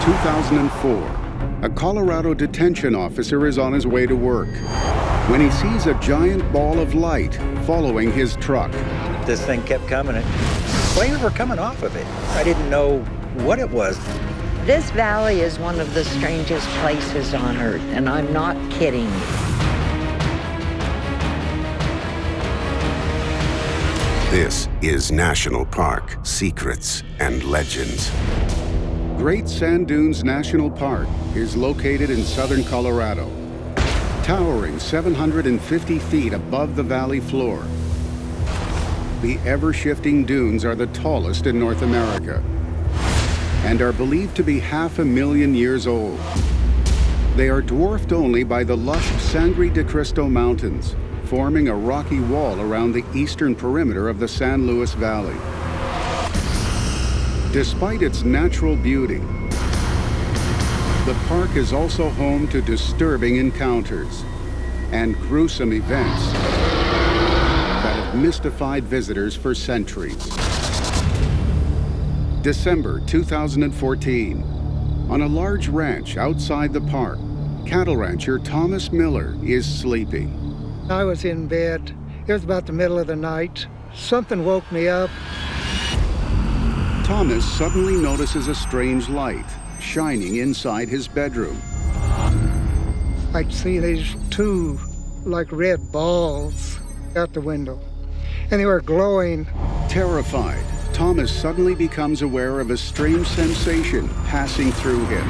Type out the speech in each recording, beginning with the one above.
2004. A Colorado detention officer is on his way to work when he sees a giant ball of light following his truck. This thing kept coming. Flames were coming off of it. I didn't know what it was. This valley is one of the strangest places on Earth, and I'm not kidding. This is National Park Secrets and Legends. Great Sand Dunes National Park is located in southern Colorado, towering 750 feet above the valley floor. The ever-shifting dunes are the tallest in North America and are believed to be 500,000 years old. They are dwarfed only by the lush Sangre de Cristo Mountains, forming a rocky wall around the eastern perimeter of the San Luis Valley. Despite its natural beauty, the park is also home to disturbing encounters and gruesome events that have mystified visitors for centuries. December 2014. On a large ranch outside the park, cattle rancher Thomas Miller is sleeping. I was in bed. It was about the middle of the night. Something woke me up. Thomas suddenly notices a strange light shining inside his bedroom. I see these two like red balls out the window, and they were glowing. Terrified, Thomas suddenly becomes aware of a strange sensation passing through him.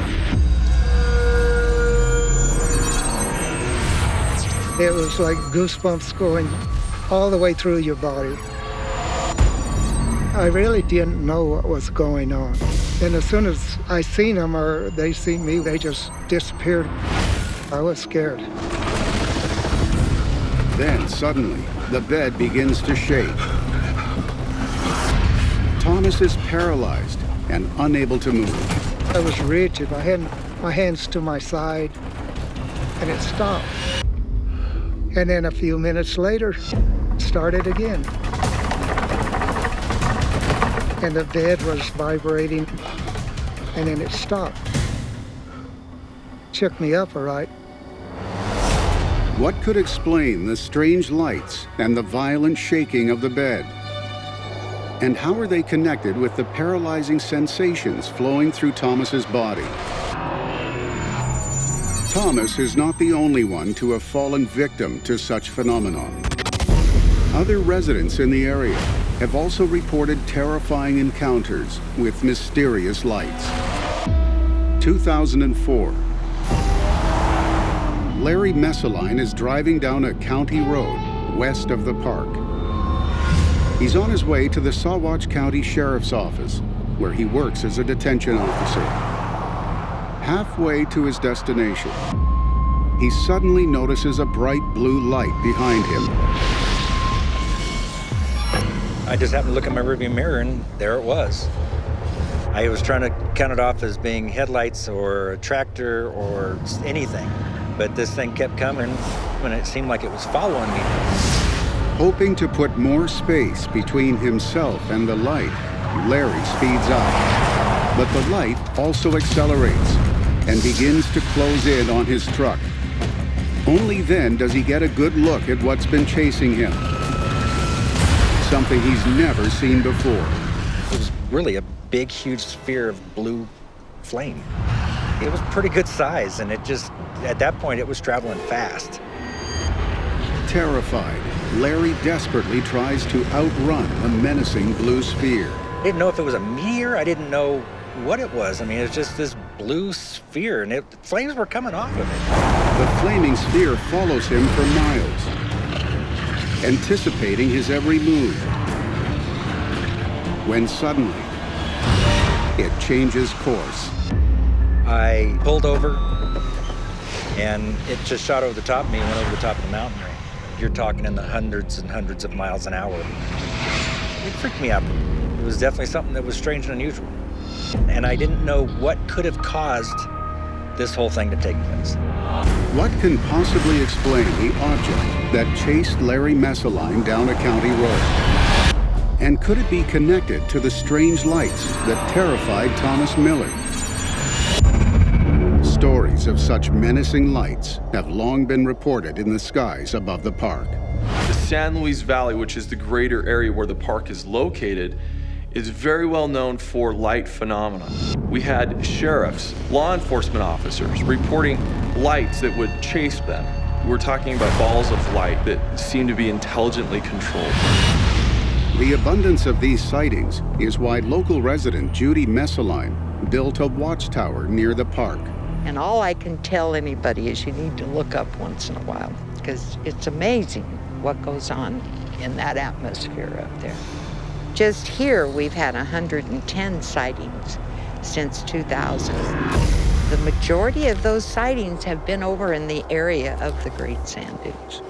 It was like goosebumps going all the way through your body. I really didn't know what was going on. And as soon as I seen them or they seen me, they just disappeared. I was scared. Then suddenly, the bed begins to shake. Thomas is paralyzed and unable to move. I was rigid. I had my hands to my side, and it stopped. And then a few minutes later, it started again. And the bed was vibrating, and then it stopped. Shook me up, all right. What could explain the strange lights and the violent shaking of the bed? And how are they connected with the paralyzing sensations flowing through Thomas's body? Thomas is not the only one to have fallen victim to such phenomenon. Other residents in the area have also reported terrifying encounters with mysterious lights. 2004. Larry Messaline is driving down a county road west of the park. He's on his way to the Saguache County Sheriff's Office, where he works as a detention officer. Halfway to his destination, he suddenly notices a bright blue light behind him. I just happened to look in my rearview mirror, and there it was. I was trying to count it off as being headlights or a tractor or anything, but this thing kept coming, and it seemed like it was following me. Hoping to put more space between himself and the light, Larry speeds up. But the light also accelerates and begins to close in on his truck. Only then does he get a good look at what's been chasing him. Something he's never seen before. It was really a big, huge sphere of blue flame. It was pretty good size, and it just, at that point, it was traveling fast. Terrified, Larry desperately tries to outrun the menacing blue sphere. I didn't know if it was a meteor. I didn't know what it was. I mean, it was just this blue sphere, and flames were coming off of it. The flaming sphere follows him for miles, anticipating his every move. When suddenly, it changes course. I pulled over, and it just shot over the top of me and went over the top of the mountain range. You're talking in the hundreds and hundreds of miles an hour. It freaked me out. It was definitely something that was strange and unusual. And I didn't know what could have caused this whole thing to take place. What can possibly explain the object that chased Larry Messaline down a county road? And could it be connected to the strange lights that terrified Thomas Miller? stories of such menacing lights have long been reported in the skies above the park. The San Luis Valley, which is the greater area where the park is located, is very well known for light phenomena. We had sheriffs, law enforcement officers reporting lights that would chase them. We're talking about balls of light that seem to be intelligently controlled. The abundance of these sightings is why local resident Judy Messaline built a watchtower near the park. And all I can tell anybody is you need to look up once in a while, because it's amazing what goes on in that atmosphere up there. Just here, we've had 110 sightings since 2000. The majority of those sightings have been over in the area of the Great Sand Dunes.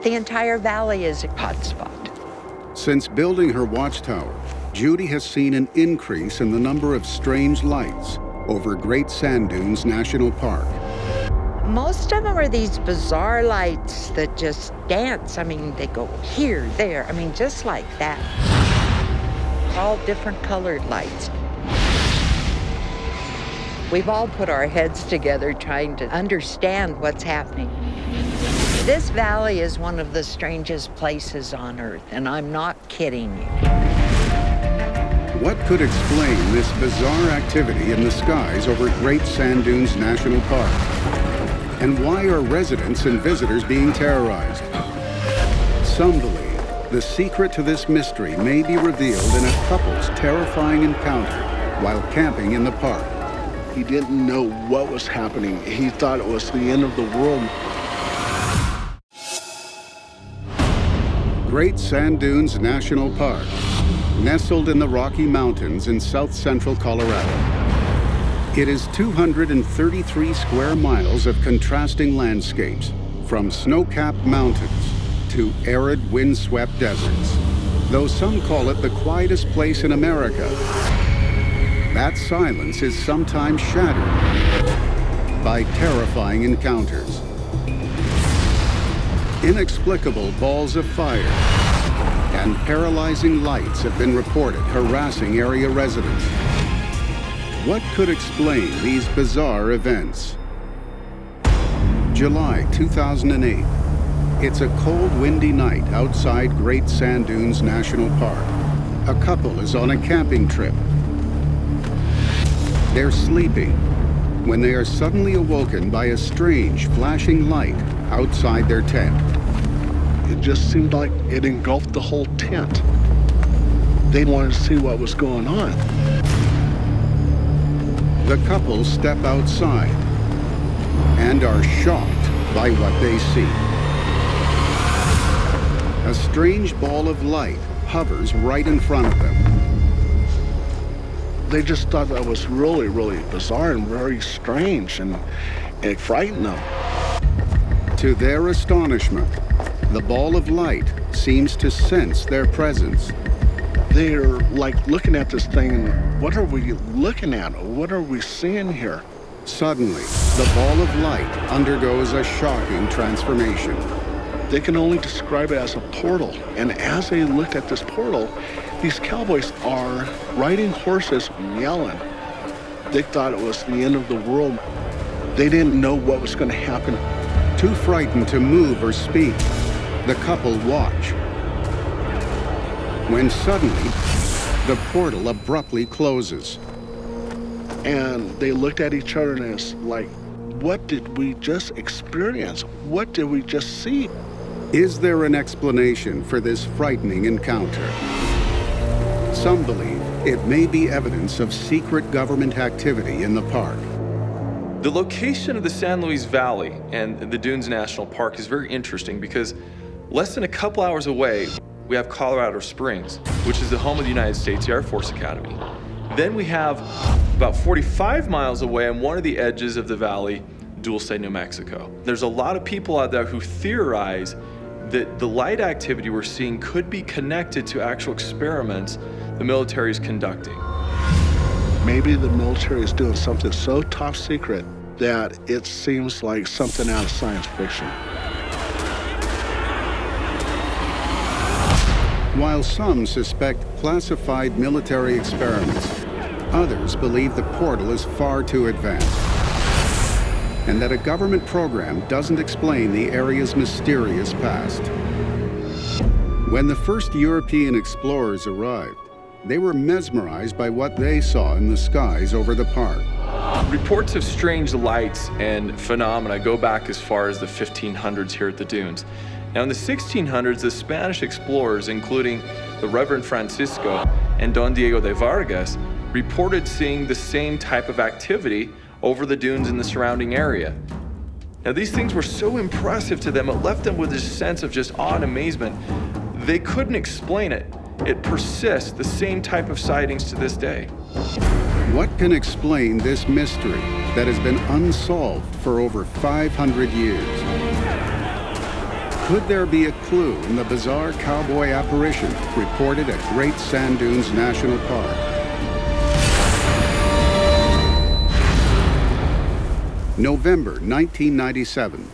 The entire valley is a hotspot. Since building her watchtower, Judy has seen an increase in the number of strange lights over Great Sand Dunes National Park. Most of them are these bizarre lights that just dance. I mean, they go here, there, I mean, just like that. All different colored lights. We've all put our heads together trying to understand what's happening. This valley is one of the strangest places on Earth, and I'm not kidding you. What could explain this bizarre activity in the skies over Great Sand Dunes National Park? And why are residents and visitors being terrorized? Some believe the secret to this mystery may be revealed in a couple's terrifying encounter while camping in the park. He didn't know what was happening. He thought it was the end of the world. Great Sand Dunes National Park, nestled in the Rocky Mountains in south-central Colorado. It is 233 square miles of contrasting landscapes, from snow-capped mountains to arid, windswept deserts. Though some call it the quietest place in America, that silence is sometimes shattered by terrifying encounters. Inexplicable balls of fire and paralyzing lights have been reported harassing area residents. What could explain these bizarre events? July 2008. It's a cold, windy night outside Great Sand Dunes National Park. A couple is on a camping trip. They're sleeping when they are suddenly awoken by a strange, flashing light outside their tent. It just seemed like it engulfed the whole tent. They wanted to see what was going on. The couple step outside and are shocked by what they see. A strange ball of light hovers right in front of them. They just thought that was really, really bizarre and very strange, and it frightened them. To their astonishment, the ball of light seems to sense their presence. They're like looking at this thing, and what are we looking at? What are we seeing here? Suddenly, the ball of light undergoes a shocking transformation. They can only describe it as a portal. And as they looked at this portal, these cowboys are riding horses and yelling. They thought it was the end of the world. They didn't know what was going to happen. Too frightened to move or speak, the couple watch. When suddenly, the portal abruptly closes. And they looked at each other and it's like, what did we just experience? What did we just see? Is there an explanation for this frightening encounter? Some believe it may be evidence of secret government activity in the park. The location of the San Luis Valley and the Dunes National Park is very interesting because less than a couple hours away, we have Colorado Springs, which is the home of the United States Air Force Academy. Then we have about 45 miles away on one of the edges of the valley, Dulce, New Mexico. There's a lot of people out there who theorize that the light activity we're seeing could be connected to actual experiments the military is conducting. Maybe the military is doing something so top secret that it seems like something out of science fiction. While some suspect classified military experiments, others believe the portal is far too advanced. and that a government program doesn't explain the area's mysterious past. When the first European explorers arrived, they were mesmerized by what they saw in the skies over the park. Reports of strange lights and phenomena go back as far as the 1500s here at the dunes. Now in the 1600s, the Spanish explorers, including the Reverend Francisco and Don Diego de Vargas, reported seeing the same type of activity over the dunes in the surrounding area. Now these things were so impressive to them, it left them with this sense of just awe and amazement. They couldn't explain it. It persists, the same type of sightings to this day. What can explain this mystery that has been unsolved for over 500 years? Could there be a clue in the bizarre cowboy apparition reported at Great Sand Dunes National Park? November 1997.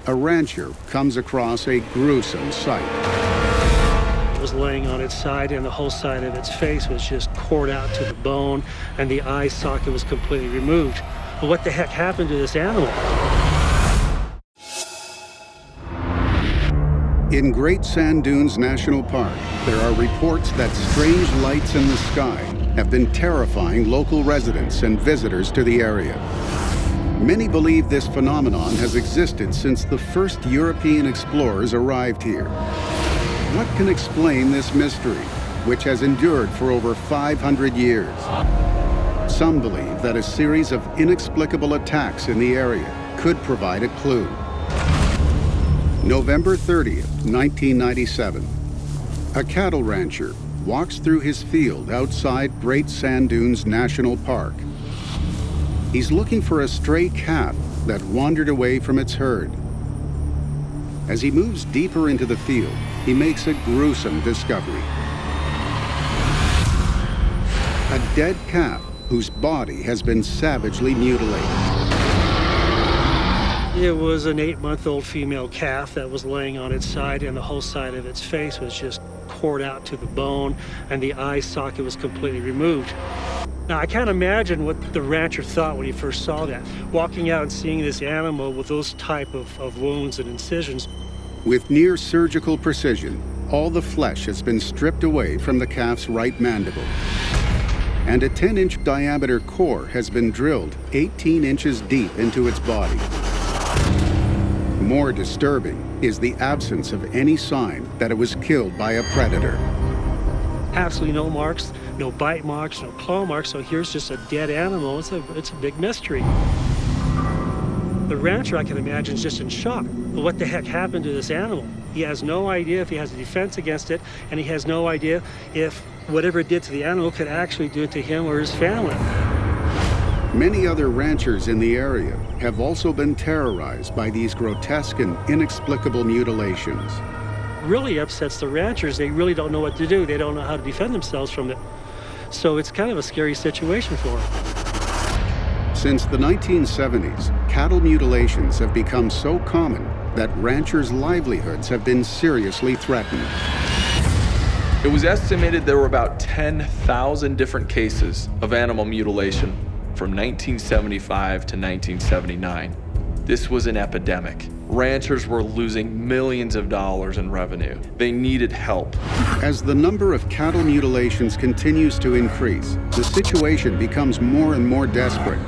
A rancher comes across a gruesome sight. It was laying on its side, and the whole side of its face was just cored out to the bone, and the eye socket was completely removed. But what the heck happened to this animal? In Great Sand Dunes National Park, there are reports that strange lights in the sky have been terrifying local residents and visitors to the area. Many believe this phenomenon has existed since the first European explorers arrived here. What can explain this mystery, which has endured for over 500 years? Some believe that a series of inexplicable attacks in the area could provide a clue. November 30th, 1997. A cattle rancher walks through his field outside Great Sand Dunes National Park. He's looking for a stray calf that wandered away from its herd. As he moves deeper into the field, he makes a gruesome discovery. A dead calf whose body has been savagely mutilated. It was an 8-month-old female calf that was laying on its side, and the whole side of its face was just cored out to the bone, and the eye socket was completely removed. Now, I can't imagine what the rancher thought when he first saw that, walking out and seeing this animal with those type of wounds and incisions. With near surgical precision, all the flesh has been stripped away from the calf's right mandible. And a 10-inch diameter core has been drilled 18 inches deep into its body. More disturbing is the absence of any sign that it was killed by a predator. Absolutely no marks, no bite marks, no claw marks, so here's just a dead animal. It's a big mystery. The rancher, I can imagine, is just in shock. What the heck happened to this animal? He has no idea if he has a defense against it, and he has no idea if whatever it did to the animal could actually do it to him or his family. Many other ranchers in the area have also been terrorized by these grotesque and inexplicable mutilations. Really upsets the ranchers. They really don't know what to do. They don't know how to defend themselves from it. So it's kind of a scary situation for them. Since the 1970s, cattle mutilations have become so common that ranchers' livelihoods have been seriously threatened. It was estimated there were about 10,000 different cases of animal mutilation from 1975 to 1979. This was an epidemic. Ranchers were losing millions of dollars in revenue. They needed help. As the number of cattle mutilations continues to increase, the situation becomes more and more desperate.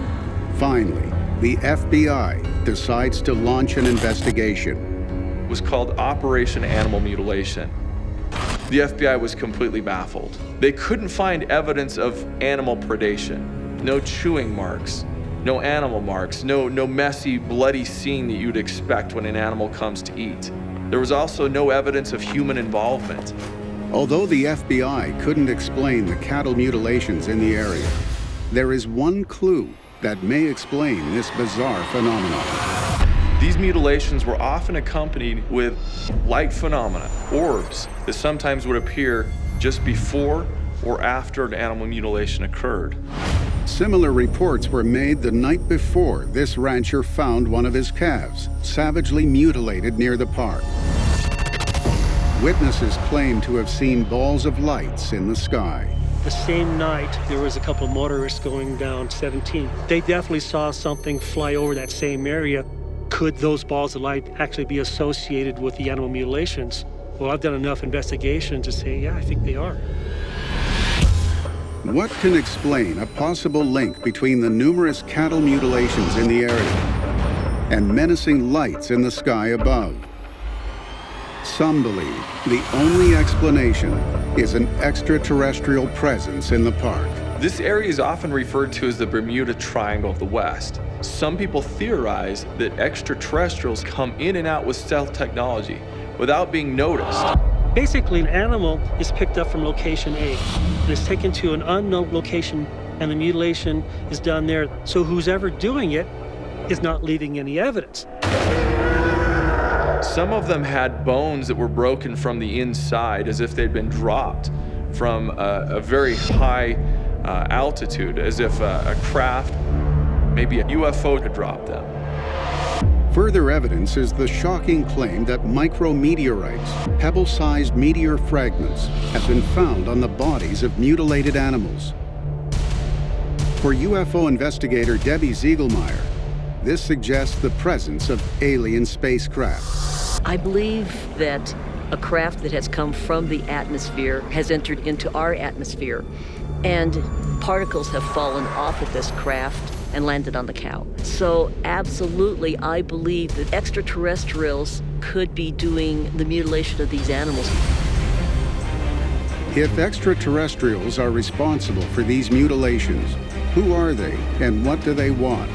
Finally, the FBI decides to launch an investigation. It was called Operation Animal Mutilation. The FBI was completely baffled. They couldn't find evidence of animal predation. No chewing marks, no animal marks, no messy, bloody scene that you'd expect when an animal comes to eat. There was also no evidence of human involvement. Although the FBI couldn't explain the cattle mutilations in the area, there is one clue that may explain this bizarre phenomenon. These mutilations were often accompanied with light phenomena, orbs, that sometimes would appear just before or after an animal mutilation occurred. Similar reports were made the night before this rancher found one of his calves, savagely mutilated near the park. Witnesses claim to have seen balls of lights in the sky. The same night, there was a couple of motorists going down 17. They definitely saw something fly over that same area. Could those balls of light actually be associated with the animal mutilations? Well, I've done enough investigation to say, yeah, I think they are. What can explain a possible link between the numerous cattle mutilations in the area and menacing lights in the sky above? Some believe the only explanation is an extraterrestrial presence in the park. This area is often referred to as the Bermuda Triangle of the West. Some people theorize that extraterrestrials come in and out with stealth technology without being noticed. Basically, an animal is picked up from location A and is taken to an unknown location, and the mutilation is done there. So who's ever doing it is not leaving any evidence. Some of them had bones that were broken from the inside as if they'd been dropped from a very high altitude, as if a craft, maybe a UFO, had dropped them. Further evidence is the shocking claim that micrometeorites, pebble-sized meteor fragments, have been found on the bodies of mutilated animals. For UFO investigator Debbie Ziegelmeyer, this suggests the presence of alien spacecraft. I believe that a craft that has come from the atmosphere has entered into our atmosphere, and particles have fallen off of this craft and landed on the cow. So absolutely, I believe that extraterrestrials could be doing the mutilation of these animals. If extraterrestrials are responsible for these mutilations, who are they and what do they want?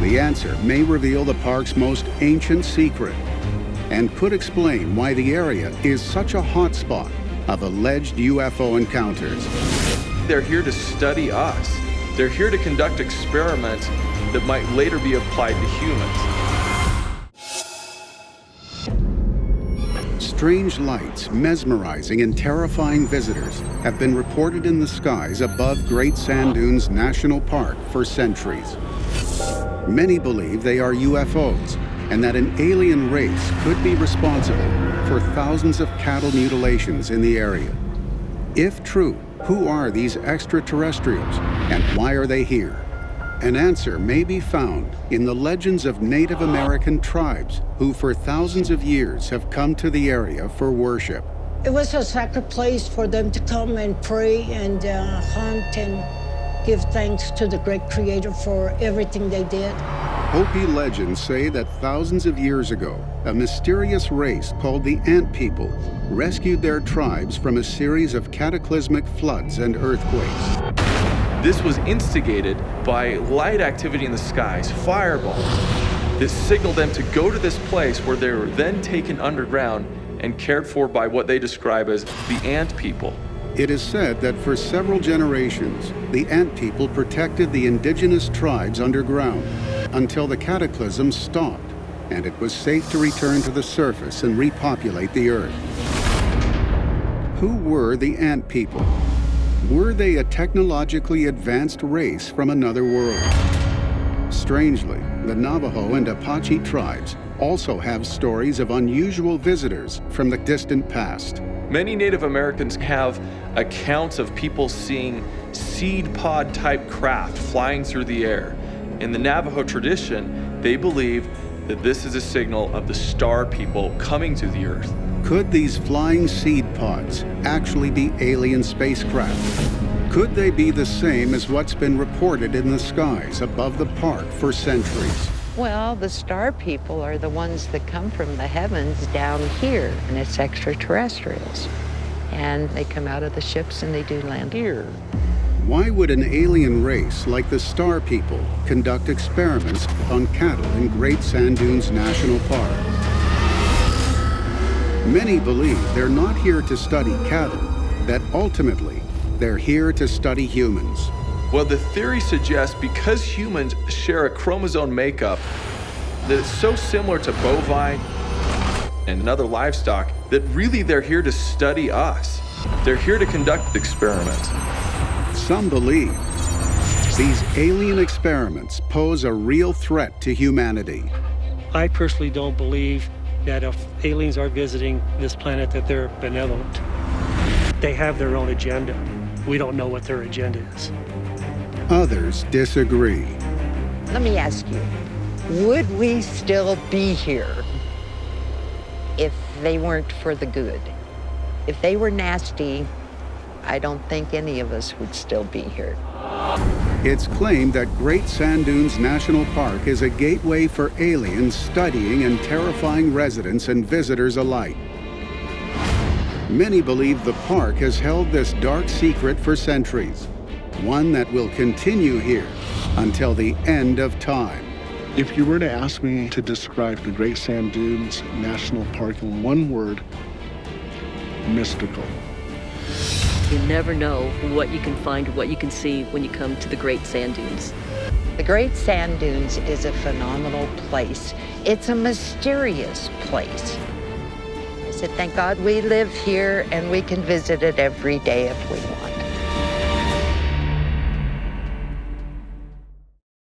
The answer may reveal the park's most ancient secret and could explain why the area is such a hotspot of alleged UFO encounters. They're here to study us. They're here to conduct experiments that might later be applied to humans. Strange lights, mesmerizing and terrifying visitors have been reported in the skies above Great Sand Dunes National Park for centuries. Many believe they are UFOs and that an alien race could be responsible for thousands of cattle mutilations in the area. If true, who are these extraterrestrials and why are they here? An answer may be found in the legends of Native American tribes who for thousands of years have come to the area for worship. It was a sacred place for them to come and pray and hunt and give thanks to the great creator for everything they did. Hopi legends say that thousands of years ago, a mysterious race called the Ant People rescued their tribes from a series of cataclysmic floods and earthquakes. This was instigated by light activity in the skies, fireballs. This signaled them to go to this place where they were then taken underground and cared for by what they describe as the Ant People. It is said that for several generations, the Ant People protected the indigenous tribes underground until the cataclysm stopped and it was safe to return to the surface and repopulate the earth. Who were the Ant People? Were they a technologically advanced race from another world? Strangely, the Navajo and Apache tribes also have stories of unusual visitors from the distant past. Many Native Americans have accounts of people seeing seed pod type craft flying through the air. In the Navajo tradition, they believe that this is a signal of the Star People coming to the earth. Could these flying seed pods actually be alien spacecraft? Could they be the same as what's been reported in the skies above the park for centuries? Well, the Star People are the ones that come from the heavens down here, and it's extraterrestrials. And they come out of the ships and they do land here. Why would an alien race like the Star People conduct experiments on cattle in Great Sand Dunes National Park? Many believe they're not here to study cattle, that ultimately they're here to study humans. Well, the theory suggests because humans share a chromosome makeup that is so similar to bovine and other livestock that really they're here to study us. They're here to conduct experiments. Some believe these alien experiments pose a real threat to humanity. I personally don't believe that if aliens are visiting this planet that they're benevolent. They have their own agenda. We don't know what their agenda is. Others disagree. Let me ask you, would we still be here if they weren't for the good? If they were nasty, I don't think any of us would still be here. It's claimed that Great Sand Dunes National Park is a gateway for aliens studying and terrifying residents and visitors alike. Many believe the park has held this dark secret for centuries, one that will continue here until the end of time. If you were to ask me to describe the Great Sand Dunes National Park in one word, mystical. You never know what you can find or what you can see when you come to the Great Sand Dunes. The Great Sand Dunes is a phenomenal place. It's a mysterious place. I said, thank God we live here and we can visit it every day if we want.